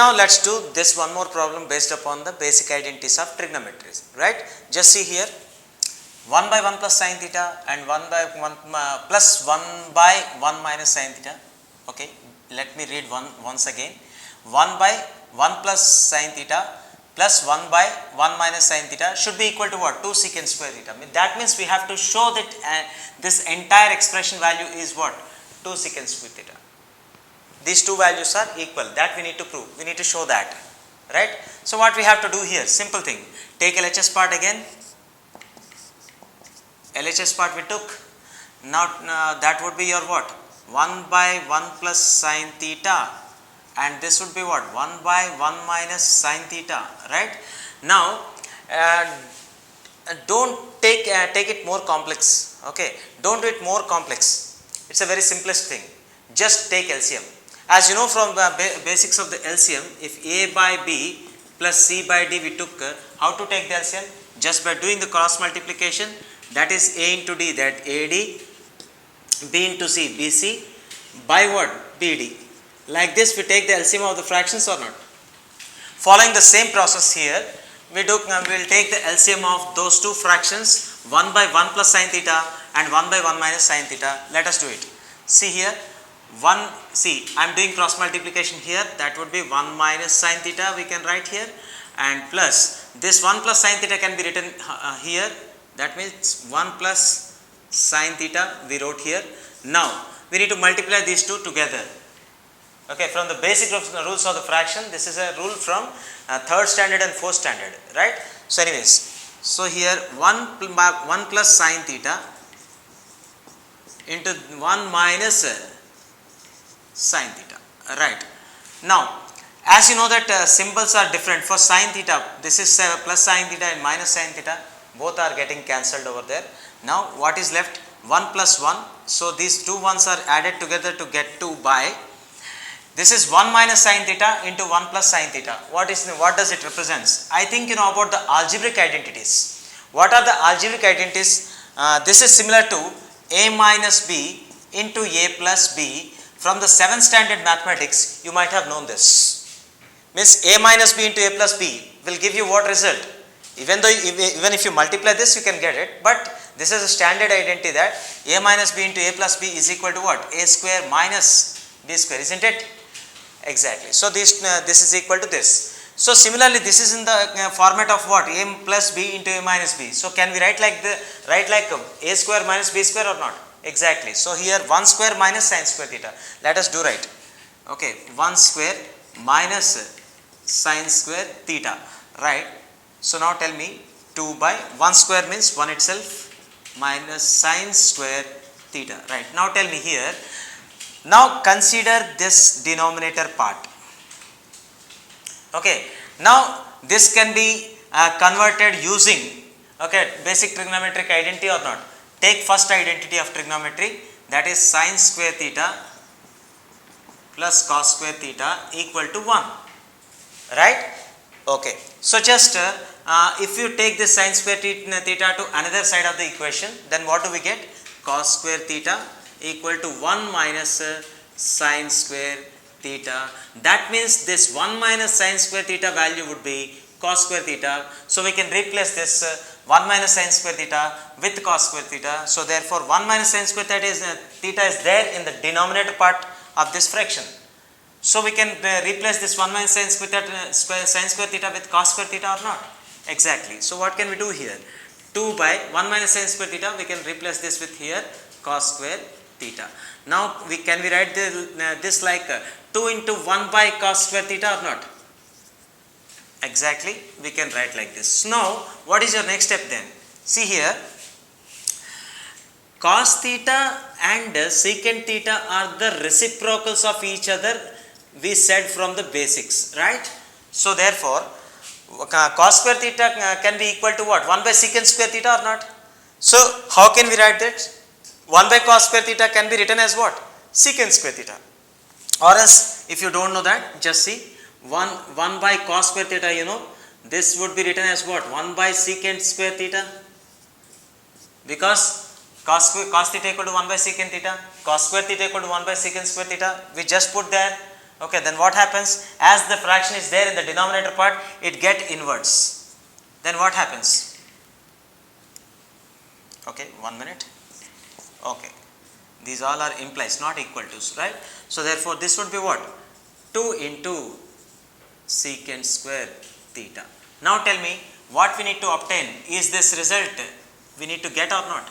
Now let's do this one more problem based upon the basic identities of trigonometry, right? Just see here, 1 by 1 plus sin theta and 1 by 1 plus 1 by 1 minus sin theta. Okay, let me read once again. 1 by 1 plus sin theta plus 1 by 1 minus sin theta should be equal to what? 2 secant square theta. That means we have to show that this entire expression value is what? 2 secant square theta. These two values are equal. That we need to prove. We need to show that, right? So what we have to do here? Simple thing. Take LHS part again. LHS part we took. Now that would be your what? 1 by 1 plus sin theta, and this would be what? 1 by 1 minus sin theta, right? Now don't take it more complex. Okay, don't do it more complex. It's a very simplest thing. Just take LCM. As you know from the basics of the LCM, if A by B plus C by D we took, how to take the LCM? Just by doing the cross multiplication, that is A into D, that AD, B into C, BC, by what? BD. Like this we take the LCM of the fractions or not? Following the same process here, we will take the LCM of those two fractions, 1 by 1 plus sin theta and 1 by 1 minus sin theta. Let us do it. See here, I am doing cross multiplication here, that would be 1 minus sin theta we can write here, and plus this 1 plus sin theta can be written here, that means 1 plus sin theta we wrote here. Now we need to multiply these two together. Okay, from the basic rules of the fraction, this is a rule from 3rd standard and 4th standard, right? So anyways, so here 1 plus sin theta into 1 minus sin theta, right? Now as you know that symbols are different. For sin theta, this is plus sin theta and minus sin theta, both are getting cancelled over there. Now what is left? 1 plus 1, so these two ones are added together to get 2 by, this is 1 minus sin theta into 1 plus sin theta. What does it represents? I think you know about the algebraic identities. What are the algebraic identities? This is similar to A minus B into A plus B. From the 7th standard mathematics, you might have known this. Means A minus B into A plus B will give you what result? Even if you multiply this, you can get it, but this is a standard identity that A minus B into A plus B is equal to what? A square minus B square, isn't it? Exactly. So this is equal to this. So similarly, this is in the format of what? A plus B into A minus B. So can we write like A square minus B square or not? Exactly. So here 1 square minus sin square theta. Let us do right. Okay, 1 square minus sin square theta, right? So now tell me, 2 by 1 square means 1 itself minus sin square theta, right? Now tell me here, now consider this denominator part. Okay, now this can be converted using, okay, basic trigonometric identity or not. Take first identity of trigonometry, that is sin square theta plus cos square theta equal to 1, right? Okay, so just if you take this sin square theta to another side of the equation, then what do we get? Cos square theta equal to 1 minus sin square theta. That means this 1 minus sin square theta value would be cos square theta. So we can replace this 1 minus sin square theta with cos square theta. So therefore 1 minus sin square theta is there in the denominator part of this fraction. So we can replace this 1 minus sin square theta with cos square theta or not? Exactly. So what can we do here? 2 by 1 minus sin square theta, we can replace this with here cos square theta. Now can we write this like 2 into 1 by cos square theta or not? Exactly, we can write like this. Now what is your next step then? See here, cos theta and secant theta are the reciprocals of each other, we said from the basics, right? So therefore cos square theta can be equal to what? 1 by secant square theta or not? So how can we write that? 1 by cos square theta can be written as what? Secant square theta. Or else if you don't know that, just see 1 by cos square theta, you know, this would be written as what? 1 by secant square theta, because cos theta equal to 1 by secant theta, cos square theta equal to 1 by secant square theta, we just put there Okay, then what happens? As the fraction is there in the denominator part, it get inverts. Then what happens? Okay, 1 minute. Okay, these all are implies, not equal to, right? So therefore this would be what? 2 into secant square theta. Now tell me, what we need to obtain? Is this result we need to get or not?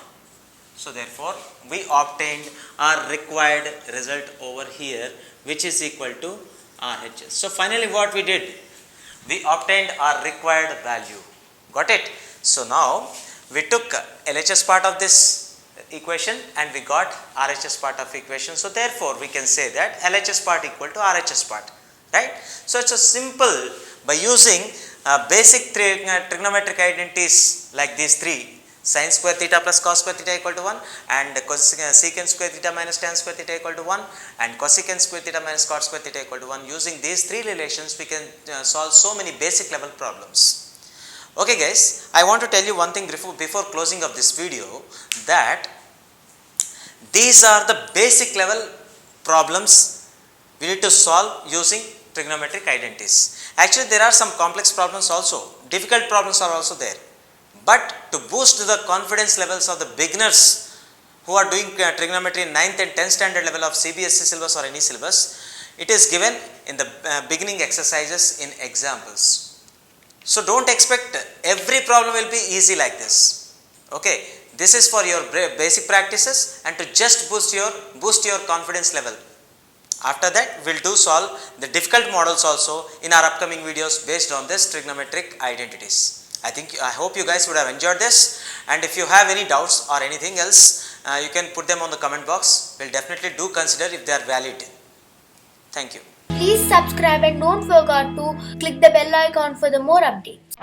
So therefore we obtained our required result over here, which is equal to RHS. So finally what we did? We obtained our required value. Got it? So now we took LHS part of this equation and we got RHS part of equation. So therefore we can say that LHS part equal to RHS part, right? So it's a simple, by using basic trigonometric identities like these three, sin square theta plus cos square theta equal to 1, and secant square theta minus tan square theta equal to 1, and cosecant square theta minus cot square theta equal to 1. Using these three relations we can solve so many basic level problems. Okay guys, I want to tell you one thing before closing of this video, that these are the basic level problems we need to solve using trigonometric identities. Actually there are some complex problems also, difficult problems are also there. But to boost the confidence levels of the beginners who are doing trigonometry in 9th and 10th standard level of CBSE syllabus or any syllabus, it is given in the beginning exercises in examples. So don't expect every problem will be easy like this. Okay, this is for your basic practices and to just boost your confidence level. After that we will do solve the difficult models also in our upcoming videos based on this trigonometric identities. I hope you guys would have enjoyed this, and if you have any doubts or anything else, you can put them on the comment box. We'll definitely do consider if they are valid. Thank you. Please subscribe and don't forget to click the bell icon for the more updates.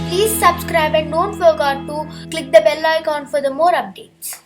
Please subscribe and don't forget to click the bell icon for the more updates.